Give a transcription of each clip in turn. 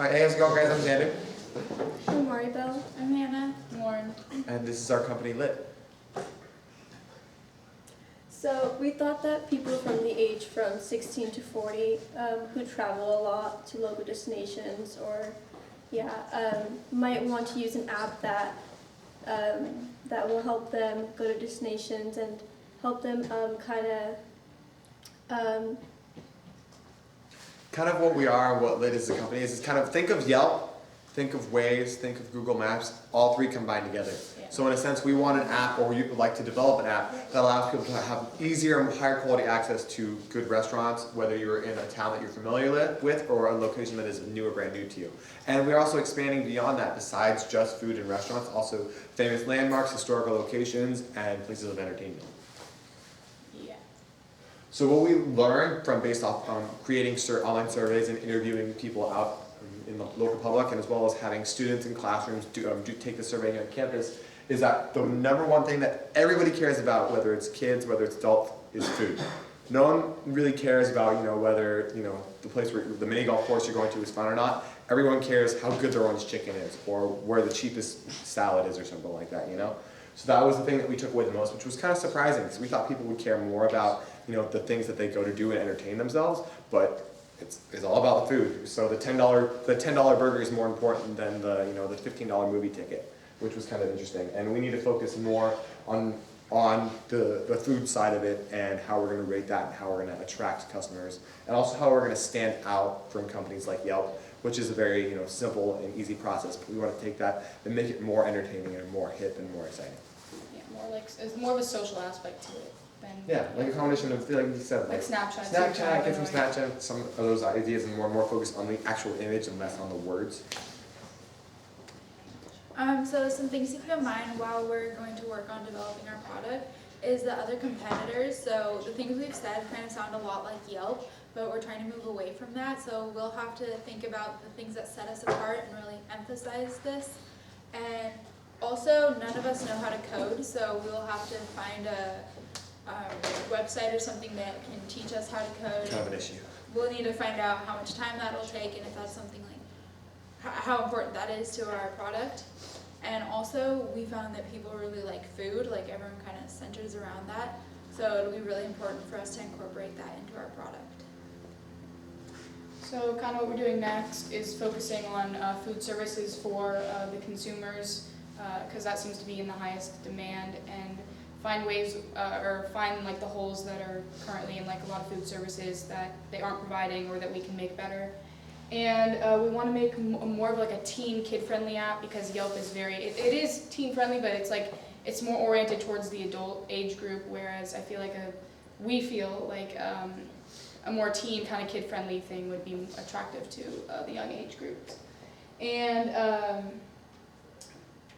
Alright, hey, how's it going, guys? I'm Xander. I'm Maribel. I'm Hannah. Lauren. And this is our company, Lit. So we thought that people from the age from 16 to 40 who travel a lot to local destinations or might want to use an app that that will help them go to destinations and help them Kind of what we are, what Lit as a company is kind of think of Yelp, think of Waze, think of Google Maps, all three combined together. Yeah. So in a sense, we want an app, or we would like to develop an app that allows people to have easier and higher quality access to good restaurants, whether you're in a town that you're familiar with or a location that is new or brand new to you. And we're also expanding beyond that, besides just food and restaurants, also famous landmarks, historical locations, and places of entertainment. Yeah. So what we learned from based off creating online surveys and interviewing people out in the local public, and as well as having students in classrooms do take the survey here on campus, is that the number one thing that everybody cares about, whether it's kids, whether it's adults, is food. No one really cares about whether the place where the mini golf course you're going to is fun or not. Everyone cares how good their orange chicken is, or where the cheapest salad is, or something like that. So that was the thing that we took away the most, which was kind of surprising, because we thought people would care more about the things that they go to do and entertain themselves, but it's all about the food. So the $10 burger is more important than the the $15 movie ticket, which was kind of interesting. And we need to focus more on the food side of it and how we're going to rate that and how we're going to attract customers, and also how we're going to stand out from companies like Yelp, which is a very simple and easy process. But we want to take that and make it more entertaining and more hip and more exciting. Yeah, it's more of a social aspect to it than Like a combination of, like you said, like Snapchat. Snapchat, get from Snapchat, some of those ideas, and more focused on the actual image and less on the words. So some things to keep in mind while we're going to work on developing our product is the other competitors. So the things we've said kind of sound a lot like Yelp, but we're trying to move away from that. So we'll have to think about the things that set us apart and really emphasize this. And also, none of us know how to code, so we'll have to find a website or something that can teach us how to code. Kind of an issue. We'll need to find out how much time that'll take and if that's something like how important that is to our product. And also, we found that people really like food, like everyone kind of centers around that. So it'll be really important for us to incorporate that into our product. So kind of what we're doing next is focusing on food services for the consumers, because that seems to be in the highest demand, and find ways or find like the holes that are currently in like a lot of food services that they aren't providing or that we can make better. And we want to make more of like a teen kid-friendly app, because Yelp is it is teen-friendly, but it's more oriented towards the adult age group, whereas we feel like a more teen kind of kid-friendly thing would be attractive to the young age groups. And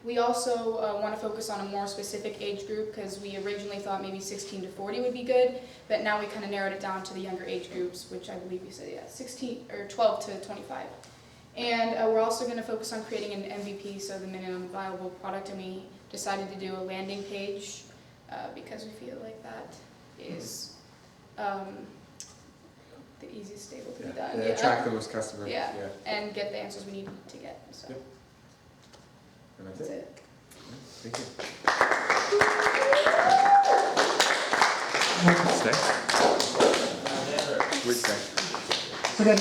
we also want to focus on a more specific age group, because we originally thought maybe 16 to 40 would be good, but now we kind of narrowed it down to the younger age groups, which I believe we said 16 or 12 to 25. And we're also going to focus on creating an MVP, so the minimum viable product, and we decided to do a landing page because we feel like that is the easiest able to be done. Attract the most customers. Yeah, and get the answers we need to get. So. Yep. And that's it. Thank you. Stay. Wait, stay. So again,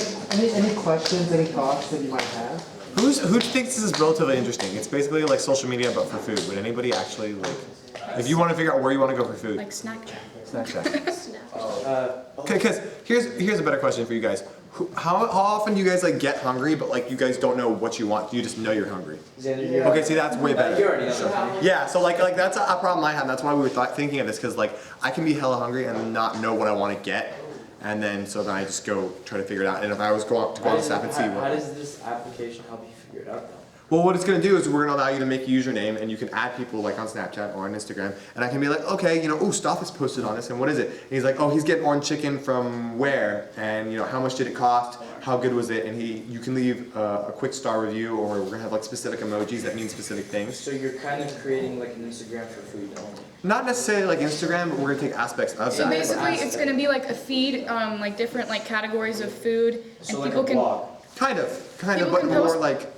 any questions, any thoughts that you might have? Who thinks this is relatively interesting? It's basically like social media, but for food. Would anybody actually if you want to figure out where you want to go for food? Like Snapchat. Okay, because here's a better question for you guys. How often do you guys get hungry, but you guys don't know what you want? You just know you're hungry. Okay, see, that's way better. You already know. Yeah, so that's a problem I have. That's why we were thinking of this, because I can be hella hungry and not know what I want to get, and then I just go try to figure it out. And if I was going to go on this app and see how does this application help you figure it out though? Well, what it's going to do is we're going to allow you to make a username, and you can add people on Snapchat or on Instagram, and I can be like, okay, Stoff is posted on this, and what is it? And he's like, oh, he's getting orange chicken from where, and how much did it cost, how good was it, and you can leave a quick star review, or we're going to have specific emojis that mean specific things. So you're kind of creating an Instagram for food only? Not necessarily Instagram, but we're going to take aspects of So that. basically, it's going to be a feed, different categories of food, So and people can. blog. Kind of, People but can more post- like.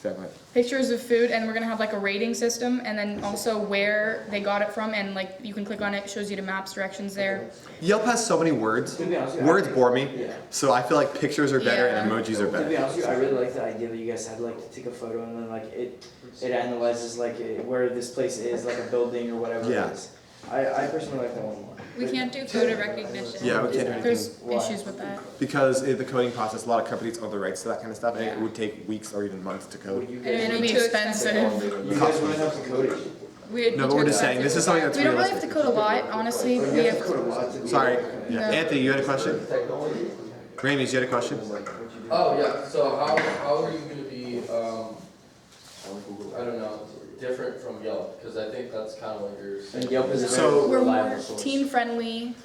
Sorry, go ahead. pictures of food, and we're gonna have like a rating system, and then also where they got it from, and like you can click on it, it shows you the maps, directions there. Yelp has so many words. To be honest with you, Words bore me, Yeah. so I feel like pictures are better and Yeah. emojis are To be better. honest with you, I really like the idea that you guys had like to take a photo and then like it analyzes like where this place is, like a building or whatever Yeah. it is. I personally like that one more. We can't do photo recognition. Yeah, we can't do There's anything Why? issues with that. because the coding process, a lot of companies own the rights to that kind of stuff, and it Yeah. would take weeks or even months to Would code. you And guys, it'll be Too expensive. you guys wouldn't have to code it. We'd No, be but we're too just saying, this is expensive. something that's We don't really have realistic. to code a lot, honestly. Or We you have have, to code a lot to do Sorry, it. yeah. No. Anthony, you had a question? Ramis, you had a question? Oh, yeah, so how are you gonna be, I don't know, different from Yelp? Because I think that's kind of what you're saying. And Yelp is a So- very we're reliable more source. teen friendly,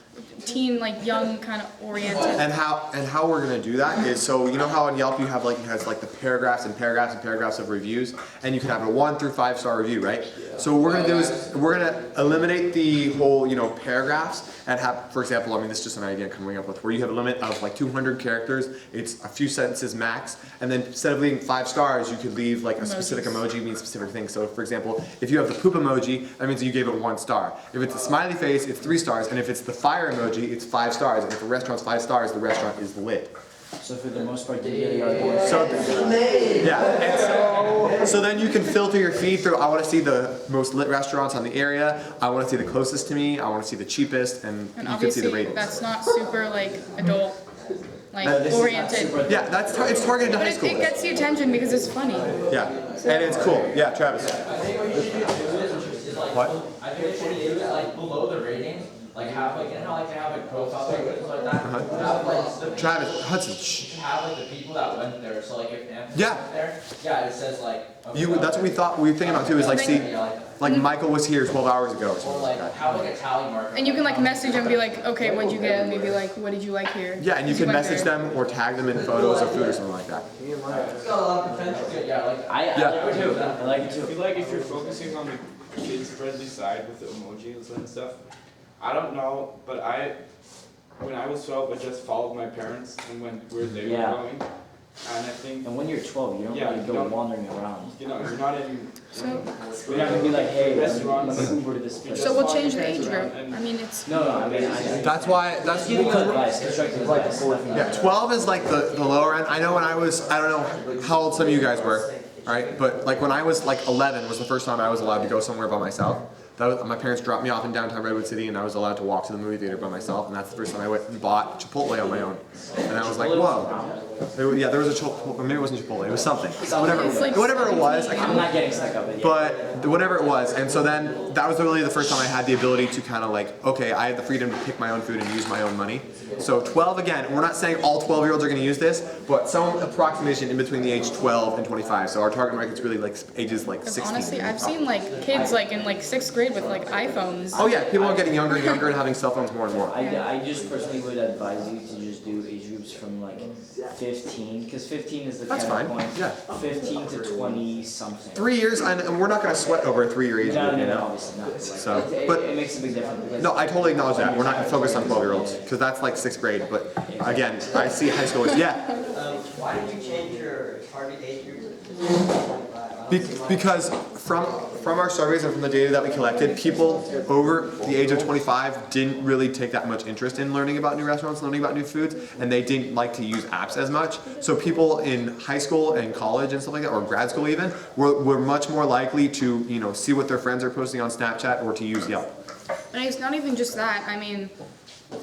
teen like young kind of oriented. And how we're gonna do that is, so you know how on Yelp you have like, it has like the paragraphs and paragraphs and paragraphs of reviews, and you can have a 1 through 5 star review, right? So what we're gonna do is, we're gonna eliminate the whole, paragraphs and have, for example, I mean, this is just an idea I'm coming up with, where you have a limit of like 200 characters, it's a few sentences max, and then instead of leaving 5 stars, you could leave like a specific emoji means specific thing. So for example, if you have the poop emoji, that means you gave it 1 star. If it's a smiley face, it's 3 stars, and if it's the fire emoji, it's 5 stars, and if the restaurant's 5 stars, the restaurant is lit. So for the most part, you get your So, yeah, and so then you can filter your feed through, I wanna see the most lit restaurants on the area, I wanna see the closest to me, I wanna see the cheapest, and And you can see the obviously, ratings. that's not super like adult, like No, this is not oriented. super- Yeah, it's targeted to But high it schoolers. gets the attention because it's funny. Yeah, and it's cool, yeah, Travis. What? I think what you do is like below the ratings, like have like, you know how like they have like profile pictures like that? Have like the Travis, Hudson, shh. have like the people that went there, so like if Anthony Yeah. went there, yeah, it says like. okay, You, that's what we thought, we were thinking about too, is like, see, Yeah, like Michael was here 12 hours ago or or something like like that. have like a tally marker. And you can like message and be like, okay, what'd you get? And maybe like, what did you like here? Yeah, and you can went message there. them or tag them in photos of food or something like that. It's got a lot of potential. Yeah, like Yeah. I like it too. I like it I too. feel like if you're focusing on the kids-friendly side with the emojis and stuff, I don't know, but when I was 12, I just followed my parents and went where they Yeah. were going. And I think, And when you're 12, you don't Yeah, really you go don't- wandering around. you're not in. So, You're not gonna be like, hey, let me Restaurants. Uber to this place. so we'll change the age group. I mean, it's, No, I mean, That's why, that's. give you advice, constructive advice. Yeah, 12 is like the lower end. I know when I was, I don't know how old some of you guys were, alright? But like when I was like 11 was the first time I was allowed to go somewhere by myself. That was, my parents dropped me off in downtown Redwood City and I was allowed to walk to the movie theater by myself, and that's the first time I went and bought Chipotle on my own. And I was like, whoa. Yeah, there was a Chipotle, maybe it wasn't Chipotle, it was something. Whatever, It's like whatever it was, I I'm can't, not getting stuck up in it. but whatever it was. And so then that was really the first time I had the ability to kind of like, okay, I had the freedom to pick my own food and use my own money. So 12 again, we're not saying all 12-year-olds are going to use this, but some approximation in between the age 12 and 25. So our target market's really like ages like 'cause 16. honestly, I've seen like kids like in like 6th grade with like iPhones. Oh yeah, people are getting younger and younger and having cell phones more and more. I just personally would advise you to just do age groups from like 15, because 15 is the That's kind fine, of point. yeah. 15 to 20 something. 3 years, and we're not going to sweat over a 3-year age No, group, you no, no, know? obviously not. So, It- but- it makes a big difference. Because No, I totally acknowledge that. We're not focused on 12-year-olds, because that's like 6th grade. But again, I see high schoolers, yeah. why did you change your target age group? Because from our surveys and from the data that we collected, people over the age of 25 didn't really take that much interest in learning about new restaurants, learning about new foods, and they didn't like to use apps as much. So people in high school and college and stuff like that, or grad school even, were much more likely to see what their friends are posting on Snapchat or to use Yelp. And it's not even just that. I mean,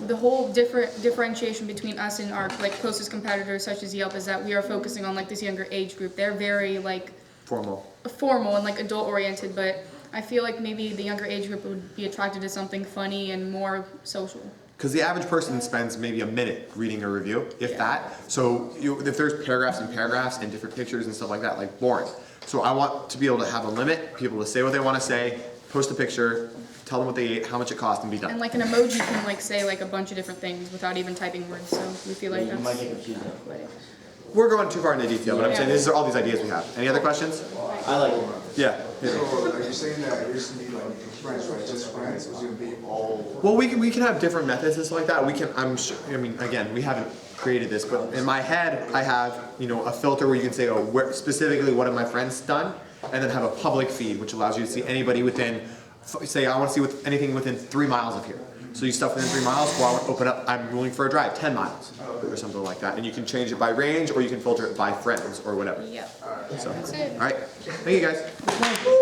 the whole differentiation between us and our like closest competitors, such as Yelp, is that we are focusing on like this younger age group. They're very like formal and like adult oriented, but I feel like maybe the younger age group would be attracted to something funny and more social. Because the average person spends maybe a minute reading a review, if that. So if there's paragraphs and paragraphs and different pictures and stuff like that, like boring. So I want to be able to have a limit, people to say what they want to say, post a picture, tell them what they ate, how much it cost, and be done. And like an emoji can like say like a bunch of different things without even typing words, so we feel like you might that's get confused. We're going too far into detail, but I'm saying these are all these ideas we have. Any other questions? I like it. Yeah. So are you saying that it used to be like friends, right? Just friends? It's gonna be all. Well, we can have different methods and stuff like that. We can. I mean, again, we haven't created this, but in my head, I have, you know, a filter where you can say, oh, where, specifically what have my friends done, and then have a public feed, which allows you to see anybody within, say I want to see anything within 3 miles of here. So you stuff within 3 miles, well, I want to open up, I'm willing for a drive, 10 miles, or something like that. And you can change it by range, or you can filter it by friends, or whatever. Yep. So, That's it. all right, thank you guys.